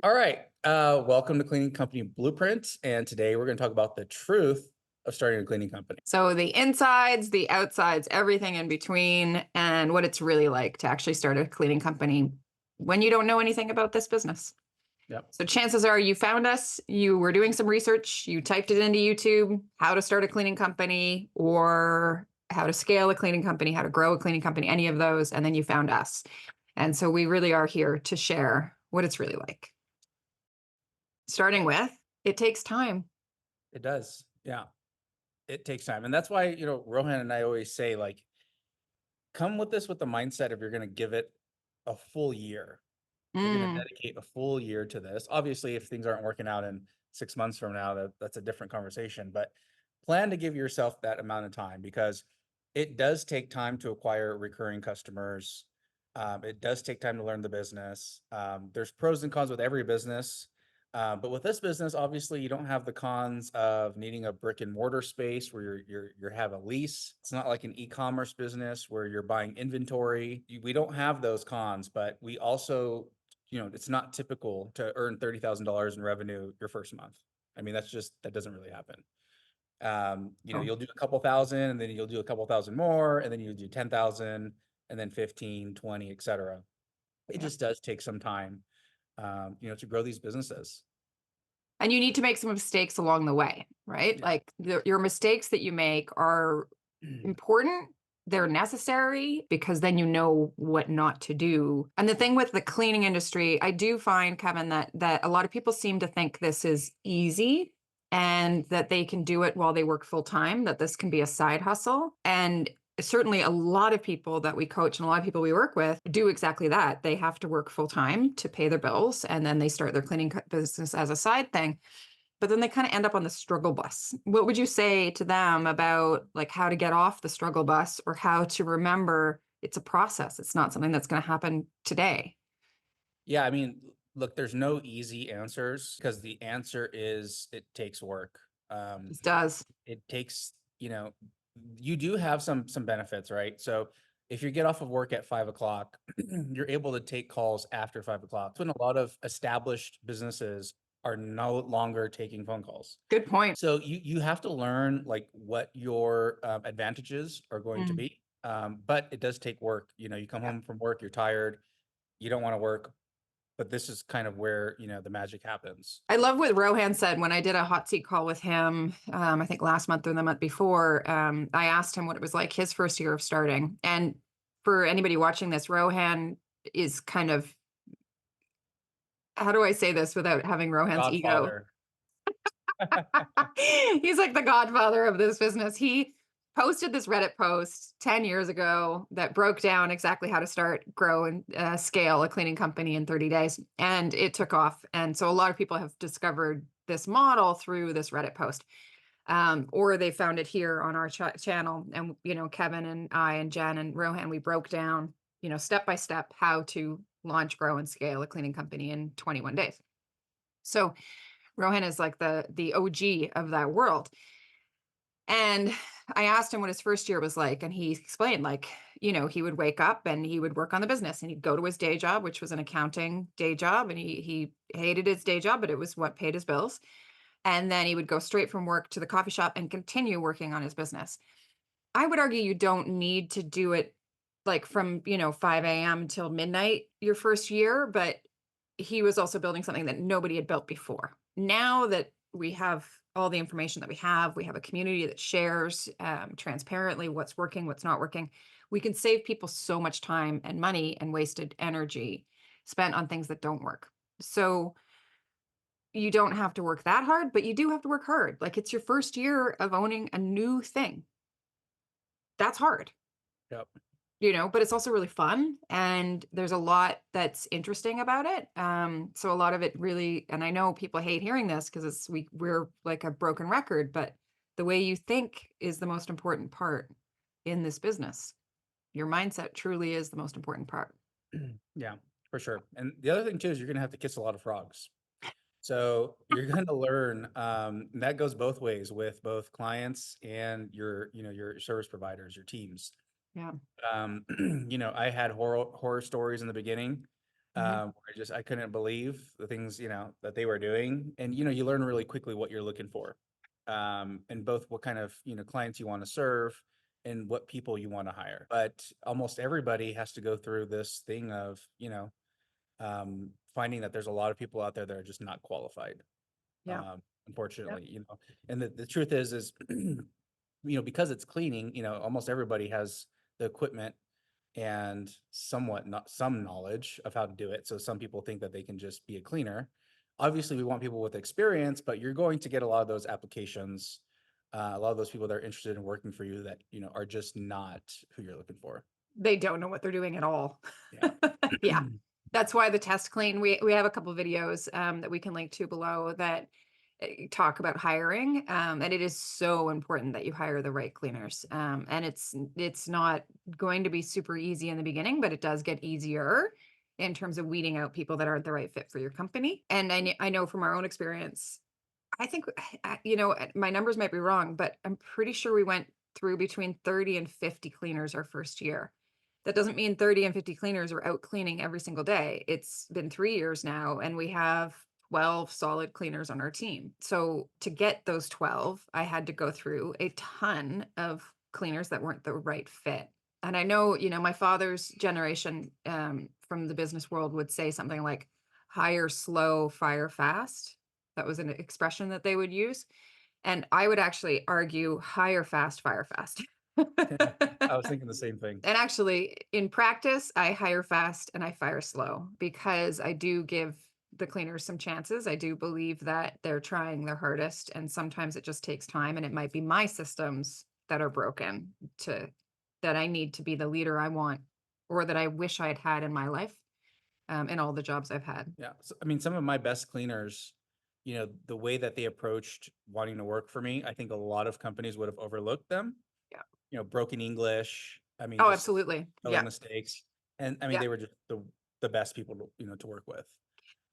All right. Welcome to Cleaning Company Blueprint. And today we're going to talk about the truth of starting a cleaning company. So the insides, the outsides, everything in between, and what it's really like to actually start a cleaning company when you don't know anything about this business. Yep. So chances are you found us, you were doing some research, you typed it into YouTube, how to start a cleaning company or how to scale a cleaning company, how to grow a cleaning company, any of those, and then you found us. And so we really are here to share what it's really like. Starting with, it takes time. It does. Yeah. It takes time. And that's why, Rohan and I always say, like, come with this with the mindset of you're going to give it a full year. You're going to Mm. dedicate a full year to this. Obviously, if things aren't working out in 6 months from now, that's a different conversation. But plan to give yourself that amount of time because it does take time to acquire recurring customers. It does take time to learn the business. There's pros and cons with every business. But with this business, obviously, you don't have the cons of needing a brick and mortar space where you have a lease. It's not like an e-commerce business where you're buying inventory. We don't have those cons, but we also, it's not typical to earn $30,000 in revenue your first month. I mean, that doesn't really happen. Oh, You'll do a couple thousand and then you'll do a couple thousand more and then you'll do 10,000 and then 15, 20, etc. It yeah. just does take some time, to grow these businesses. And you need to make some mistakes along the way, right? Yeah. Like your mistakes that you make are important. They're necessary because then you know what not to do. And the thing with the cleaning industry, I do find, Kevin, that a lot of people seem to think this is easy and that they can do it while they work full time, that this can be a side hustle. And certainly a lot of people that we coach and a lot of people we work with do exactly that. They have to work full time to pay their bills and then they start their cleaning business as a side thing, but then they kind of end up on the struggle bus. What would you say to them about like how to get off the struggle bus or how to remember it's a process? It's not something that's going to happen today. Yeah, I mean, look, there's no easy answers because the answer is it takes work. Um, It does. it takes, you do have some benefits, right? So if you get off of work at 5 o'clock, you're able to take calls after 5 o'clock. When a lot of established businesses are no longer taking phone calls. Good point. So you have to learn like what your advantages are going to Mm, be. But it does take work. You come yeah. home from work, you're tired, you don't want to work, but this is kind of where, the magic happens. I love what Rohan said when I did a hot seat call with him, I think last month or the month before. I asked him what it was like his first year of starting. And for anybody watching this, Rohan is kind of, how do I say this without having Rohan's ego? Godfather. He's like the godfather of this business. He posted this Reddit post 10 years ago that broke down exactly how to start, grow, and scale a cleaning company in 30 days. And it took off. And so a lot of people have discovered this model through this Reddit post. Or they found it here on our channel. And, Kevin and I and Jen and Rohan, we broke down, step by step how to launch, grow, and scale a cleaning company in 21 days. So Rohan is like the OG of that world. And I asked him what his first year was like, and he explained like, he would wake up and he would work on the business and he'd go to his day job, which was an accounting day job, and he hated his day job, but it was what paid his bills. And then he would go straight from work to the coffee shop and continue working on his business. I would argue you don't need to do it like from, 5 a.m. till midnight your first year, but he was also building something that nobody had built before. Now that we have all the information that we have a community that shares transparently what's working, what's not working. We can save people so much time and money and wasted energy spent on things that don't work. So you don't have to work that hard, but you do have to work hard. Like it's your first year of owning a new thing. That's hard. Yep. But it's also really fun and there's a lot that's interesting about it. So a lot of it really, and I know people hate hearing this because we're like a broken record, but the way you think is the most important part in this business. Your mindset truly is the most important part. Yeah, for sure. And the other thing too is you're gonna have to kiss a lot of frogs. So you're gonna learn, and that goes both ways with both clients and your service providers, your teams. Yeah. I had horror stories in the beginning. Mhm. I couldn't believe the things, that they were doing. And, you learn really quickly what you're looking for. And both what kind of, clients you want to serve and what people you want to hire. But almost everybody has to go through this thing of, finding that there's a lot of people out there that are just not qualified. Yeah. Yep. Unfortunately, and the truth is, because it's cleaning, almost everybody has the equipment and somewhat not some knowledge of how to do it. So some people think that they can just be a cleaner. Obviously, we want people with experience, but you're going to get a lot of those applications, a lot of those people that are interested in working for you that, are just not who you're looking for. They don't know what they're doing at all. Yeah. Yeah. That's why the test clean, we have a couple videos that we can link to below that talk about hiring. And it is so important that you hire the right cleaners. And it's not going to be super easy in the beginning, but it does get easier in terms of weeding out people that aren't the right fit for your company. And I know from our own experience, I think, my numbers might be wrong, but I'm pretty sure we went through between 30 and 50 cleaners our first year. That doesn't mean 30 and 50 cleaners are out cleaning every single day. It's been 3 years now, and we have 12 solid cleaners on our team. So to get those 12, I had to go through a ton of cleaners that weren't the right fit. And I know, my father's generation from the business world would say something like hire slow, fire fast. That was an expression that they would use. And I would actually argue hire fast, fire fast. I was thinking the same thing. And actually, in practice, I hire fast and I fire slow because I do give the cleaners some chances. I do believe that they're trying their hardest, and sometimes it just takes time. And it might be my systems that are broken that I need to be the leader I want or that I wish I had had in my life, in all the jobs I've had. Yeah. So, I mean, some of my best cleaners, the way that they approached wanting to work for me, I think a lot of companies would have overlooked them. Yeah. Broken English. I mean, Oh, just absolutely. spelling Yeah. mistakes. And I mean, Yeah. they were just the best people to work with.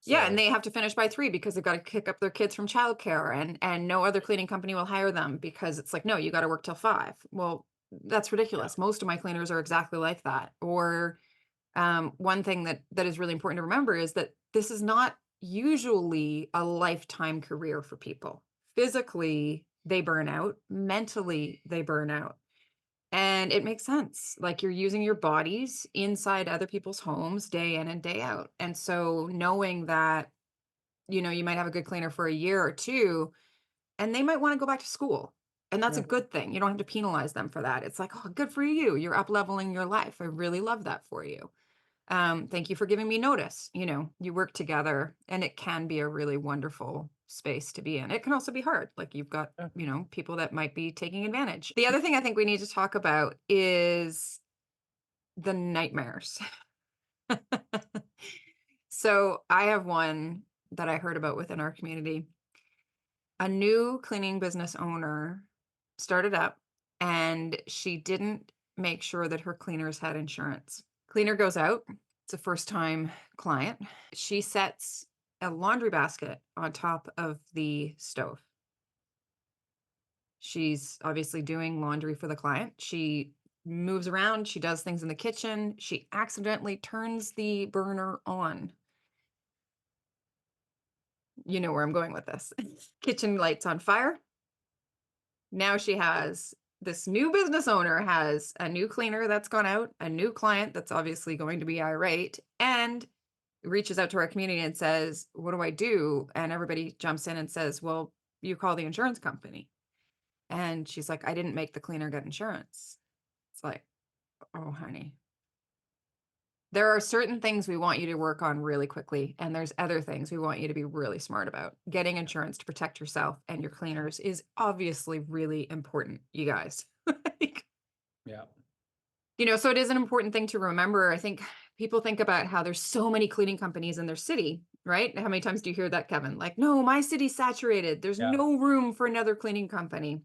Yeah, and So they have to finish by 3 because they've got to kick up their kids from childcare, and no other cleaning company will hire them because it's like, "No, you gotta work till 5." Well, that's yeah, ridiculous. Most of my cleaners are exactly like that. Or, one thing that is really important to remember is that this is not usually a lifetime career for people. Physically, they burn out. Mentally, they burn out. And it makes sense. Like, you're using your bodies inside other people's homes day in and day out. And so knowing that, you might have a good cleaner for a year or 2, and they might want to go back to school. And that's a yeah, good thing. You don't have to penalize them for that. It's like, oh, good for you. You're up leveling your life. I really love that for you. Thank you for giving me notice. You work together, and it can be a really wonderful space to be in. It can also be hard. Like, you've got, yeah. people that might be taking advantage. The other thing I think we need to talk about is the nightmares. So I have one that I heard about within our community. A new cleaning business owner started up, and she didn't make sure that her cleaners had insurance. Cleaner goes out. It's a first time client. She sets a laundry basket on top of the stove. She's obviously doing laundry for the client. She moves around, she does things in the kitchen. She accidentally turns the burner on. You know where I'm going with this. Kitchen lights on fire. Now she has this new business owner has a new cleaner that's gone out, a new client that's obviously going to be irate, and reaches out to our community and says, "What do I do?" And everybody jumps in and says, "Well, you call the insurance company." And she's like, "I didn't make the cleaner get insurance." It's like, "Oh, honey." There are certain things we want you to work on really quickly, and there's other things we want you to be really smart about. Getting insurance to protect yourself and your cleaners is obviously really important, you guys. Like, Yeah. so it is an important thing to remember. I think people think about how there's so many cleaning companies in their city, right? How many times do you hear that, Kevin? Like, no, my city's saturated. There's Yeah. no room for another cleaning company.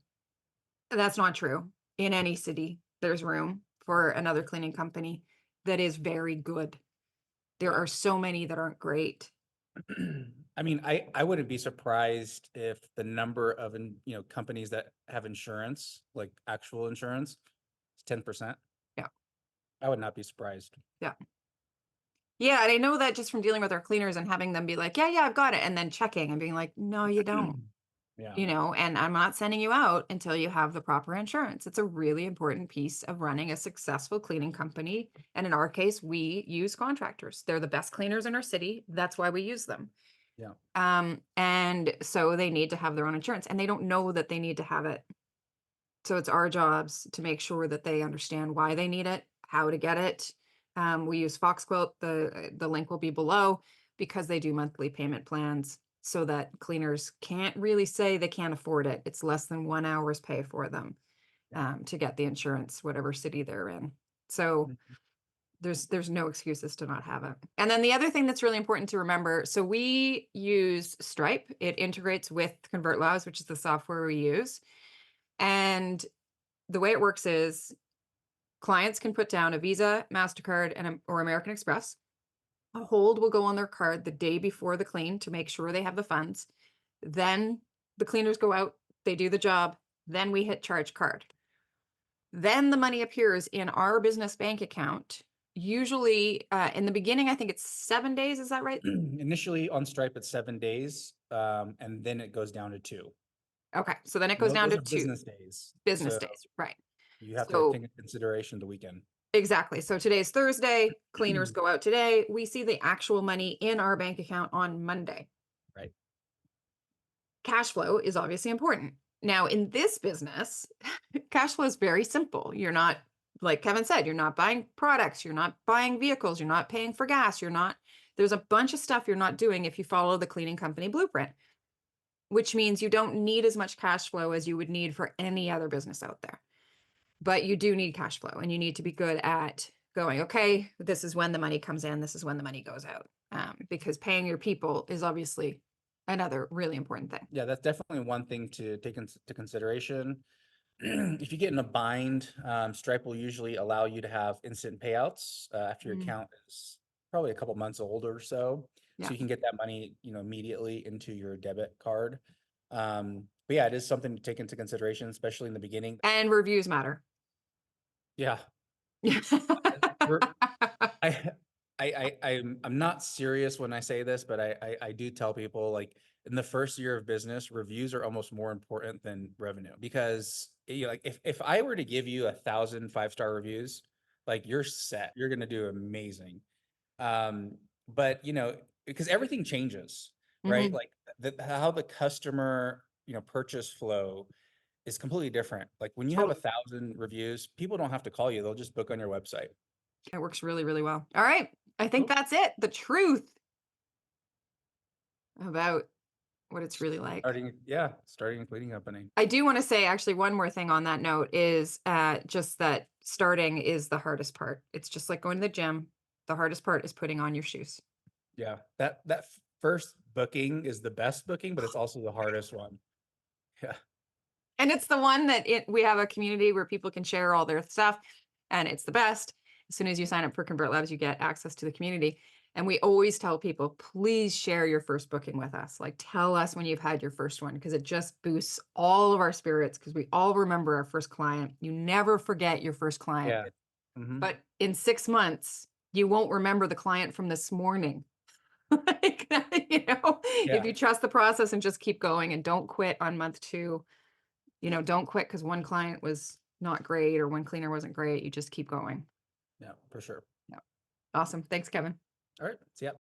That's not true. In any city, there's room for another cleaning company that is very good. There Yeah. are so many that aren't great. I mean, I wouldn't be surprised if the number of companies that have insurance, like actual insurance, is 10%. Yeah. I would not be surprised. Yeah. Yeah, and I know that just from dealing with our cleaners and having them be like, "Yeah, yeah, I've got it," and then checking and being like, "No, you don't." Yeah. And I'm not sending you out until you have the proper insurance. It's a really important piece of running a successful cleaning company. And in our case, we use contractors. They're the best cleaners in our city. That's why we use them. Yeah. And so they need to have their own insurance and they don't know that they need to have it. So it's our jobs to make sure that they understand why they need it, how to get it. We use Foxquilt. The link will be below because they do monthly payment plans so that cleaners can't really say they can't afford it. It's less than 1 hour's pay for them Yeah. to get the insurance, whatever city they're in. So Mhm. there's no excuses to not have it. And then the other thing that's really important to remember, so we use Stripe. It integrates with ConvertLabs, which is the software we use. And the way it works is clients can put down a Visa, MasterCard, or American Express. A hold will go on their card the day before the clean to make sure they have the funds. Then the cleaners go out, they do the job, then we hit charge card. Then the money appears in our business bank account. Usually in the beginning, I think it's 7 days. Is that right? Initially on Stripe, it's 7 days, and then it goes down to 2. Okay. So then it And goes down those to are two business days. business So days. Right. you have to So take into consideration the weekend. exactly. So today's Thursday, cleaners go out today. We see the actual money in our bank account on Monday. Right. Cash flow is obviously important. Now, in this business, cash flow is very simple. You're not, like Kevin said, you're not buying products, you're not buying vehicles, you're not paying for gas, there's a bunch of stuff you're not doing if you follow the cleaning company blueprint, which means you don't need as much cash flow as you would need for any other business out there. But you do need cash flow and you need to be good at going, okay, this is when the money comes in, this is when the money goes out. Because paying your people is obviously another really important thing. Yeah, that's definitely one thing to take into consideration. If you get in a bind, Stripe will usually allow you to have instant payouts after your Mm, account is probably a couple months old or so. yeah. So you can get that money, immediately into your debit card. But yeah, it is something to take into consideration, especially in the beginning. And reviews matter. Yeah, we're, I, I'm not serious when I say this, but I do tell people, like, in the first year of business, reviews are almost more important than revenue, because like if I were to give you 1,000 5-star reviews, like, you're set, you're gonna do amazing. Um, but because everything changes, right? Mhm. Like how the customer purchase flow is completely different. Like when you have Totally. 1,000 reviews, people don't have to call you; they'll just book on your website. It works really, really well. All right. I think Cool. that's it. The truth about what it's really like. Starting a cleaning company. I do want to say actually one more thing on that note is just that starting is the hardest part. It's just like going to the gym. The hardest part is putting on your shoes. Yeah, that first booking is the best booking, but it's also the hardest one. Yeah, And it's the one that we have a community where people can share all their stuff and it's the best. As soon as you sign up for Convert Labs, you get access to the community. And we always tell people, please share your first booking with us. Like tell us when you've had your first one, because it just boosts all of our spirits because we all remember our first client. You never forget your first client. yeah. Hmm. But in 6 months, you won't remember the client from this morning. Like, if Yeah, you trust the process and just keep going and don't quit on month 2, don't quit because one client was not great or one cleaner wasn't great. You just keep going. yeah, for sure. Yeah. Awesome. Thanks, Kevin. All right, see ya.